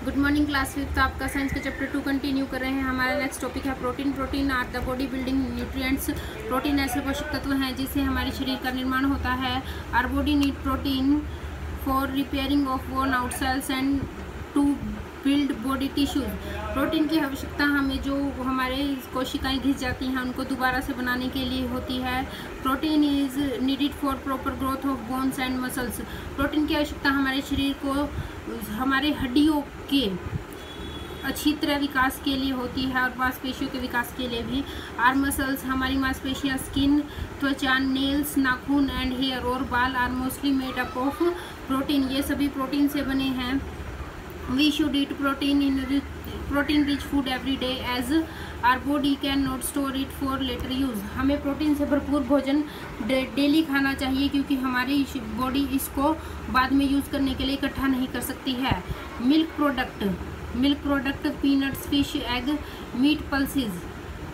Good morning class 5 आपका science के chapter 2 continue कर रहे हैं। हमारा नेक्स्ट टॉपिक है protein. Protein are the body building nutrients. Protein ऐसे पोषक तत्व हैं जिससे हमारे शरीर का निर्माण होता है। Our body need protein for repairing of worn out cells and to build body tissues. Protein की आवश्यकता हमें जो हमारे कोशिकाएं घिस जाती हैं उनको दोबारा से बनाने के लिए होती है। Protein is needed for proper growth of bones and muscles. Protein की आवश्यकता हमारे शरीर को हमारे हड्डियों के अच्छी तरह विकास के लिए होती है और मांसपेशियों के विकास के लिए भी। आर मसल्स हमारी मांसपेशियां, स्किन, त्वचा, नेल्स, नाखून एंड हेयर और बाल are mostly made up of protein. ये सभी प्रोटीन से बने हैं। We should eat protein rich food every day as our body can not store it for later use. हमें प्रोटीन से भरपूर भोजन डेली खाना चाहिए क्योंकि हमारी बॉडी इसको बाद में यूज़ करने के लिए इकट्ठा नहीं कर सकती है। Milk product peanuts, fish, egg, meat, pulses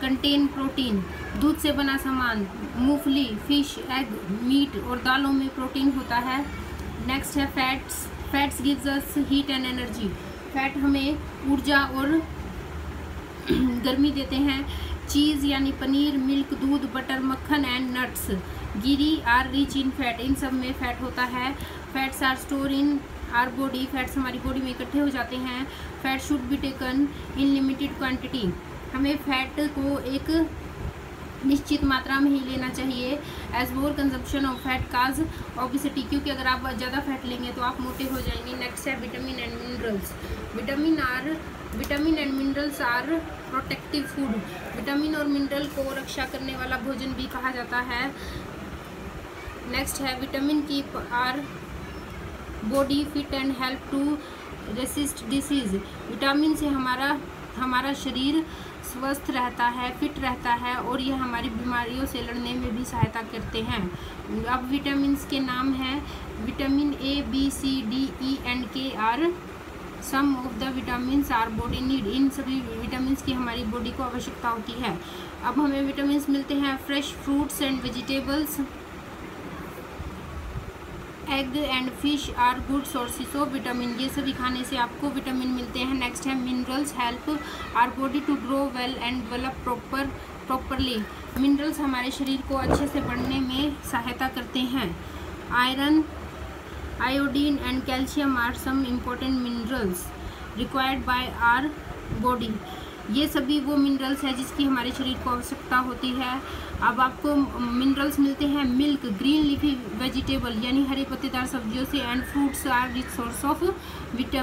contain protein. दूध से बना सामान, मूंगफली, फिश, एग, मीट और दालों में प्रोटीन होता है। नेक्स्ट है fats gives us heat and energy. Fat हमें ऊर्जा और गर्मी देते हैं। चीज़ यानी पनीर, मिल्क, दूध, बटर, मक्खन एंड नट्स गिरी आर रिच इन फैट। इन सब में फैट होता है। Fats are store in our body. Fats हमारी बॉडी में इकट्ठे हो जाते हैं। Fat should be taken in limited quantity. हमें फैट को एक निश्चित मात्रा में ही लेना चाहिए। As more consumption of fat cause obesity, क्योंकि अगर आप ज़्यादा फैट लेंगे तो आप मोटे हो जाएंगे। नेक्स्ट है vitamin and minerals. Vitamin and minerals are protective food. Vitamin और मिनरल को रक्षा करने वाला भोजन भी कहा जाता है। नेक्स्ट है vitamin keep our body fit and help to resist disease. Vitamin से हमारा शरीर स्वस्थ रहता है, फिट रहता है और यह हमारी बीमारियों से लड़ने में भी सहायता करते हैं। अब विटामिन के नाम हैं। Vitamin A, B, C, D, E and K are some of the vitamin our body need. इन सभी विटामिन की हमारी बॉडी को आवश्यकता होती है। अब हमें विटामिन मिलते हैं fresh fruits and vegetables. Egg and fish are good sources of vitamin. ये सभी खाने से आपको विटामिन मिलते हैं। नेक्स्ट है minerals help our body to grow well and develop properly. Minerals हमारे शरीर को अच्छे से बढ़ने में सहायता करते हैं। Iron, iodine and calcium are some important minerals required by our body. ये सभी वो मिनरल्स हैं जिसकी हमारे शरीर को आवश्यकता होती है। अब आपको मिनरल्स मिलते हैं मिल्क, ग्रीन लीफी वेजिटेबल यानी हरे पत्तेदार सब्जियों से and fruits are rich source of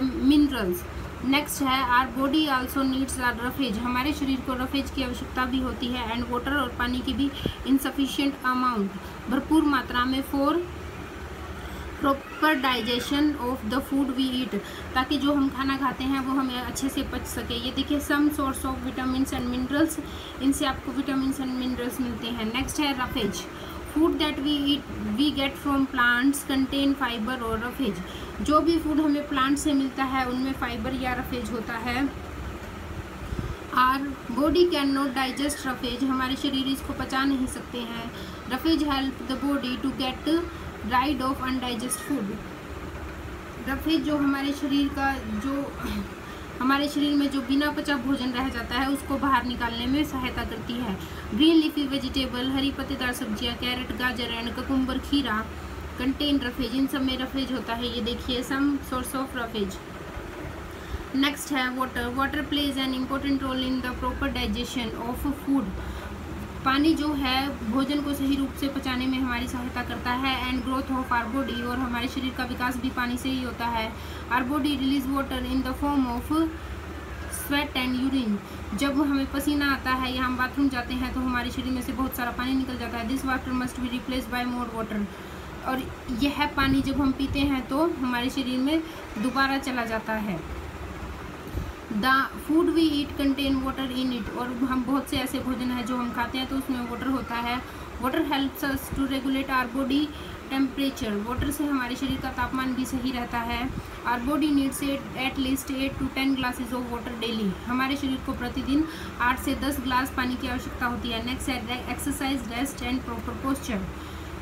minerals. Next है our body also needs our roughage. हमारे शरीर को रफेज की आवश्यकता भी होती है एंड वाटर और पानी की भी इनसफिशिएंट अमाउंट, भरपूर मात्रा में for proper digestion of the food we eat, ताकि जो हम खाना खाते हैं वो हमें अच्छे से पच सके। ये देखिए some source of vitamin and minerals, इनसे आपको विटामिन एंड मिनरल्स मिलते हैं। नेक्स्ट है roughage. Food that we get from plants contain fibre और रफेज। जो भी फूड हमें प्लांट से मिलता है उनमें फाइबर या रफेज होता है। Our body can not digest roughage. हमारे शरीर इसको पचा नहीं सकते हैं। Roughage help the body to get rid of undigest food. Roughage जो हमारे शरीर में जो बिना पचा भोजन रह जाता है उसको बाहर निकालने में सहायता करती है। ग्रीन लीफी वेजिटेबल, हरी पत्तेदार सब्जियां, कैरेट, गाजर एंड ककुम्बर, खीरा कंटेन रफेज। इन सब में रफेज होता है। ये देखिए some source of roughage. Next है water plays an important role in the proper digestion of food. पानी जो है भोजन को सही रूप से पचाने में हमारी सहायता करता है and growth of our body, और हमारे शरीर का विकास भी पानी से ही होता है। Our body release water in the form of sweat and urine. जब हमें पसीना आता है या हम बाथरूम जाते हैं तो हमारे शरीर में से बहुत सारा पानी निकल जाता है। This water must be replace by more water. और यह पानी जब हम पीते हैं तो हमारे शरीर में दोबारा चला जाता है। The food we eat contain water in it. और हम बहुत से ऐसे भोजन है जो हम खाते हैं तो उसमें वाटर होता है। Water helps us to regulate our body temperature. Water से हमारे शरीर का तापमान भी सही रहता है। Our body needs at least 8 to 10 glasses of water daily. हमारे शरीर को प्रतिदिन 8 से 10 ग्लास पानी की आवश्यकता होती है। नेक्स्ट है exercise, rest and proper posture.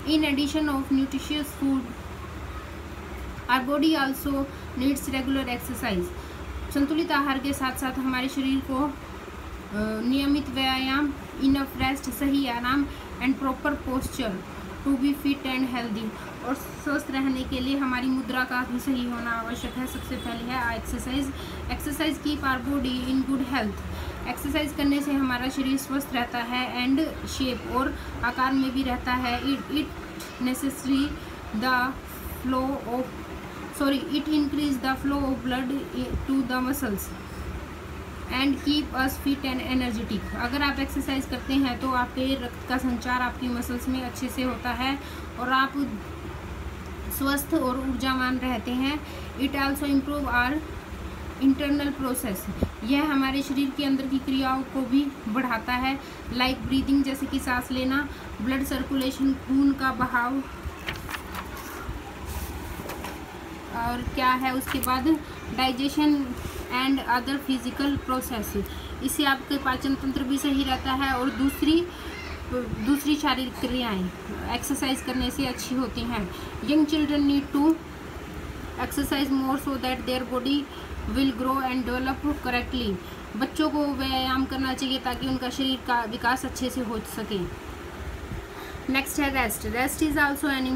In addition of nutritious food our body also needs regular exercise. संतुलित आहार के साथ साथ हमारे शरीर को नियमित व्यायाम, इनफ रेस्ट, सही आराम and proper posture to be fit and healthy. और स्वस्थ रहने के लिए हमारी मुद्रा का भी सही होना आवश्यक है। सबसे पहले है exercise. Exercise keep our body in good health. Exercise करने से हमारा शरीर स्वस्थ रहता है एंड शेप और आकार में भी रहता है। It necessary the flow of it increase the flow of blood to the muscles and keep us fit and energetic. अगर आप एक्सरसाइज करते हैं तो आपके रक्त का संचार आपकी मसल्स में अच्छे से होता है और आप स्वस्थ और ऊर्जावान रहते हैं। It also improve our internal process. यह हमारे शरीर के अंदर की क्रियाओं को भी बढ़ाता है, लाइक ब्रीदिंग, जैसे कि सांस लेना, ब्लड सर्कुलेशन, खून का बहाव, और क्या है उसके बाद digestion and other physical process. इससे आपके पाचन तंत्र भी सही रहता है और दूसरी शारीरिक क्रियाएं एक्सरसाइज करने से अच्छी होती हैं। Young children need to exercise more so that their body will grow and develop correctly. बच्चों को व्यायाम करना चाहिए ताकि उनका शरीर का विकास अच्छे से हो सके। नेक्स्ट है rest. Rest is also as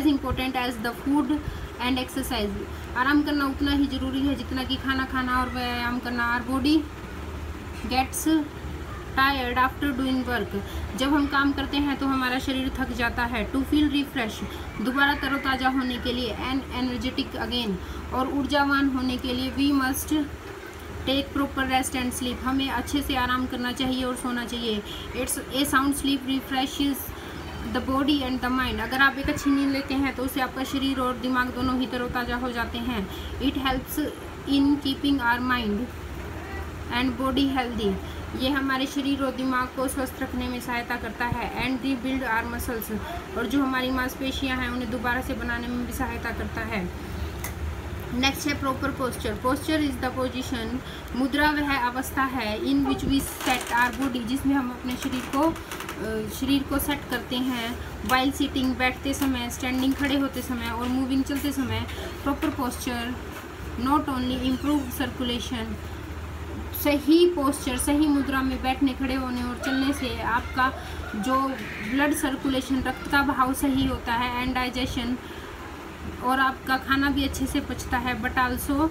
important as the food and exercise. आराम करना उतना ही ज़रूरी है जितना कि खाना खाना और व्यायाम करना। Our body gets tired after doing work. जब हम काम करते हैं तो हमारा शरीर थक जाता है। टू फील रिफ्रेश, दोबारा तरोताज़ा होने के लिए, एंड एनर्जेटिक अगेन, और ऊर्जावान होने के लिए, we must take proper rest and sleep. हमें अच्छे से आराम करना चाहिए और सोना चाहिए। It's a sound sleep refreshes the body and the mind. अगर आप एक अच्छी नींद लेते हैं तो उससे आपका शरीर और दिमाग दोनों ही तरोताज़ा हो जाते हैं। It helps in keeping our mind and body healthy. ये हमारे शरीर और दिमाग को स्वस्थ रखने में सहायता करता है। एंड रीबिल्ड आवर मसल्स, और जो हमारी मांसपेशियां हैं उन्हें दोबारा से बनाने में भी सहायता करता है। नेक्स्ट है proper posture. Posture is the position. मुद्रा वह अवस्था है in which we set our body, जिसमें हम अपने शरीर को सेट करते हैं। वाइल सिटिंग, बैठते समय, स्टैंडिंग, खड़े होते समय, और मूविंग, चलते समय। Proper posture not only improve circulation. सही पोस्चर, सही मुद्रा में बैठने, खड़े होने और चलने से आपका जो ब्लड सर्कुलेशन, रक्त का बहाव सही होता है, एंड डाइजेशन, और आपका खाना भी अच्छे से पचता है। But also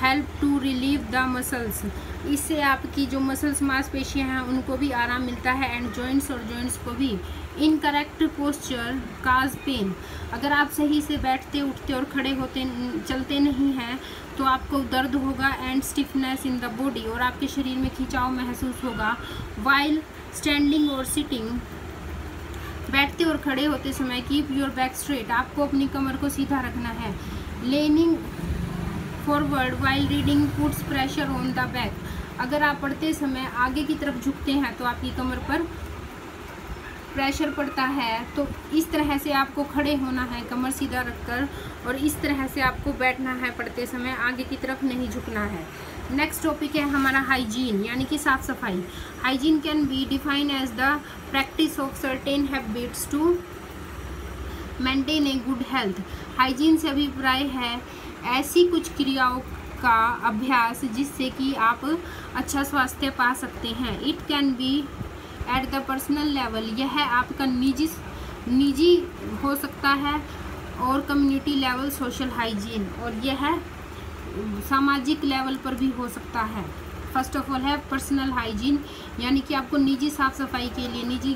help to relieve the muscles. इससे आपकी जो मसल्स, मांसपेशियां हैं, उनको भी आराम मिलता है, एंड जॉइंट्स को भी। इनकरेक्ट पोस्चर काज पेन। अगर आप सही से बैठते, उठते और खड़े होते, चलते नहीं हैं तो आपको दर्द होगा, and stiffness in the body, और आपके शरीर में खिंचाव महसूस होगा। वाइल स्टैंडिंग और सिटिंग, बैठते और खड़े होते समय, कीप योर बैक स्ट्रेट। आपको अपनी कमर को सीधा रखना है। Leaning forward while reading puts pressure on the back. अगर आप पढ़ते समय आगे की तरफ झुकते हैं तो आपकी कमर पर प्रेशर पड़ता है। तो इस तरह से आपको खड़े होना है, कमर सीधा रखकर, और इस तरह से आपको बैठना है पढ़ते समय, आगे की तरफ नहीं झुकना है। नेक्स्ट टॉपिक है हमारा हाइजीन, यानी कि साफ सफाई। Hygiene can be define as the practice of certain habits to maintain a good health. Hygiene से अभिप्राय है ऐसी कुछ क्रियाओं का अभ्यास जिससे कि आप अच्छा स्वास्थ्य पा सकते हैं। It can be at the personal level. यह आपका निजी हो सकता है, और कम्युनिटी लेवल सोशल हाइजीन, और यह सामाजिक लेवल पर भी हो सकता है। फर्स्ट ऑफ ऑल है पर्सनल हाइजीन, यानी कि आपको निजी साफ सफाई के लिए, निजी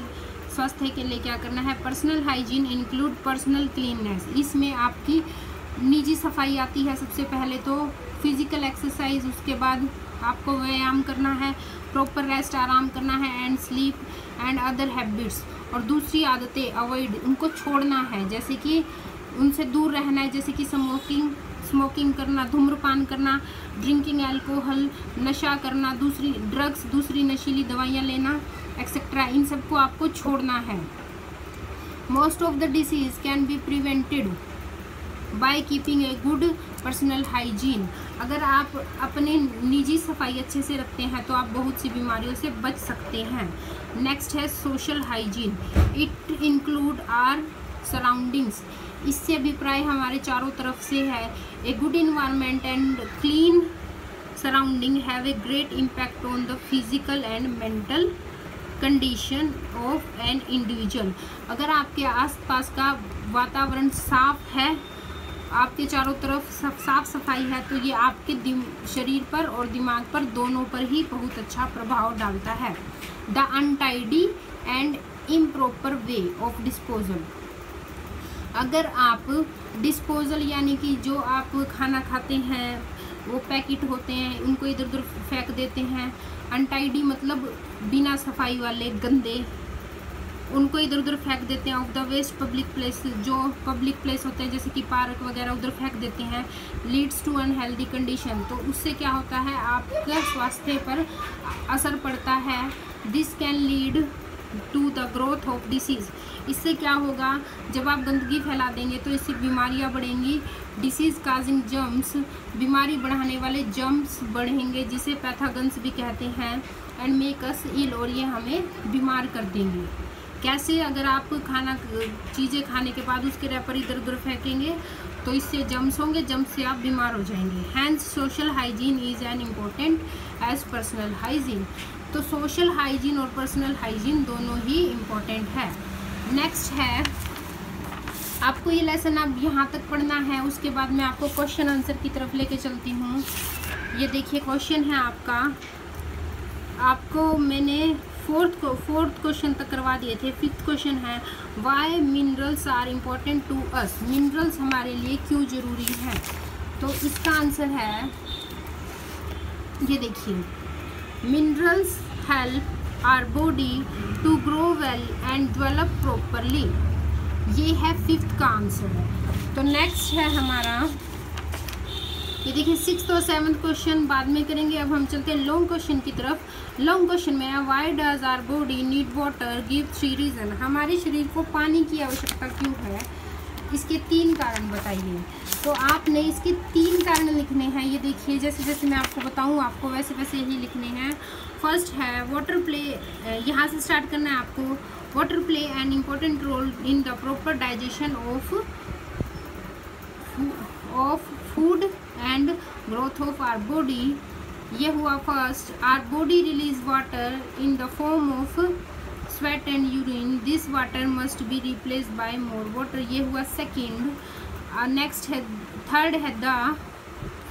स्वास्थ्य के लिए क्या करना है। Personal hygiene include personal cleanness. इसमें आपकी निजी सफाई आती है सबसे पहले तो। फिजिकल एक्सरसाइज, उसके बाद आपको व्यायाम करना है, प्रॉपर रेस्ट, आराम करना है, and sleep and other habits. और दूसरी आदतें अवॉइड, उनको छोड़ना है, जैसे कि उनसे दूर रहना है, जैसे कि स्मोकिंग करना, धूम्रपान करना, ड्रिंकिंग अल्कोहल, नशा करना, दूसरी नशीली दवाइयाँ लेना, एक्सेट्रा। इन सबको आपको छोड़ना है। Most of the disease can be prevented by keeping a good personal hygiene. अगर आप अपने निजी सफाई अच्छे से रखते हैं तो आप बहुत सी बीमारियों से बच सकते हैं। नेक्स्ट है social hygiene. It include our surroundings. इससे अभिप्राय हमारे चारों तरफ से है। A good environment and clean surrounding have a great impact on the physical and mental condition of an individual. अगर आपके आसपास का वातावरण साफ है, आपके चारों तरफ साफ सफाई है, तो ये आपके शरीर पर और दिमाग पर दोनों पर ही बहुत अच्छा प्रभाव डालता है। The untidy and improper way of disposal. अगर आप डिस्पोजल यानी कि जो आप खाना खाते हैं वो पैकेट होते हैं उनको इधर उधर फेंक देते हैं। अनटाइडी मतलब बिना सफाई वाले, गंदे, उनको इधर उधर फेंक देते हैं। Of the waste public place, जो पब्लिक प्लेस होते हैं जैसे कि पार्क वगैरह, उधर फेंक देते हैं। लीड्स टू अनहेल्दी कंडीशन, तो उससे क्या होता है आपके स्वास्थ्य पर असर पड़ता है। This can lead to the growth of disease. इससे क्या होगा, जब आप गंदगी फैला देंगे तो इससे बीमारियां बढ़ेंगी। डिसीज़ काजिंग जर्म्स, बीमारी बढ़ाने वाले जर्म्स बढ़ेंगे जिसे पैथोजेंस भी कहते हैं। एंड मेक अस इल, और ये हमें बीमार कर देंगे। कैसे? अगर आप चीज़ें खाने के बाद उसके रैपर इधर उधर फेंकेंगे तो इससे जम्स होंगे, जम्स से आप बीमार हो जाएंगे। Hence social hygiene is an important as personal hygiene. तो सोशल हाइजीन और पर्सनल हाइजीन दोनों ही इम्पोर्टेंट है। नेक्स्ट है, आपको ये लेसन अब यहाँ तक पढ़ना है, उसके बाद मैं आपको क्वेश्चन आंसर की तरफ लेके चलती हूँ। ये देखिए क्वेश्चन है आपको मैंने फोर्थ क्वेश्चन तक करवा दिए थे। फिफ्थ क्वेश्चन है, why minerals are important to us. Minerals हमारे लिए क्यों ज़रूरी है? तो इसका आंसर है, ये देखिए, minerals help our body to grow well and develop properly. ये है फिफ्थ का आंसर। तो नेक्स्ट है हमारा, ये देखिए सिक्स्थ और सेवन्थ क्वेश्चन बाद में करेंगे। अब हम चलते हैं लॉन्ग क्वेश्चन की तरफ। लॉन्ग क्वेश्चन में है, why does our body need water, give 3 reason. हमारे शरीर को पानी की आवश्यकता क्यों है, इसके 3 कारण बताइए। तो आपने इसके 3 कारण लिखने हैं। ये देखिए जैसे जैसे मैं आपको बताऊँ आपको वैसे वैसे ही लिखने हैं। फर्स्ट है वाटर प्ले, यहाँ से स्टार्ट करना है आपको। Water play an important role in the proper digestion of food and growth of our body. ये हुआ first. Our body release water in the form of sweat and urine. This water must be replace by more water. ये हुआ second. Next है, third है, the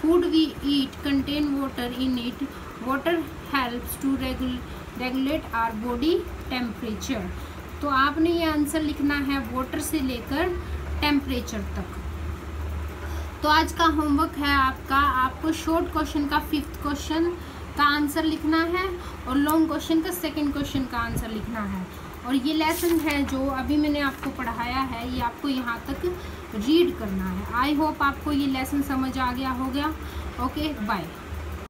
food we eat contain water in it. Water helps to regulate our body temperature. तो आपने ये answer लिखना है water से लेकर टेम्परेचर तक। तो आज का होमवर्क है आपको शॉर्ट क्वेश्चन का 5th क्वेश्चन का आंसर लिखना है और लॉन्ग क्वेश्चन का 2nd क्वेश्चन का आंसर लिखना है। और ये लेसन है जो अभी मैंने आपको पढ़ाया है, ये आपको यहाँ तक रीड करना है। आई होप आपको ये लेसन समझ आ गया होगा। Okay, bye.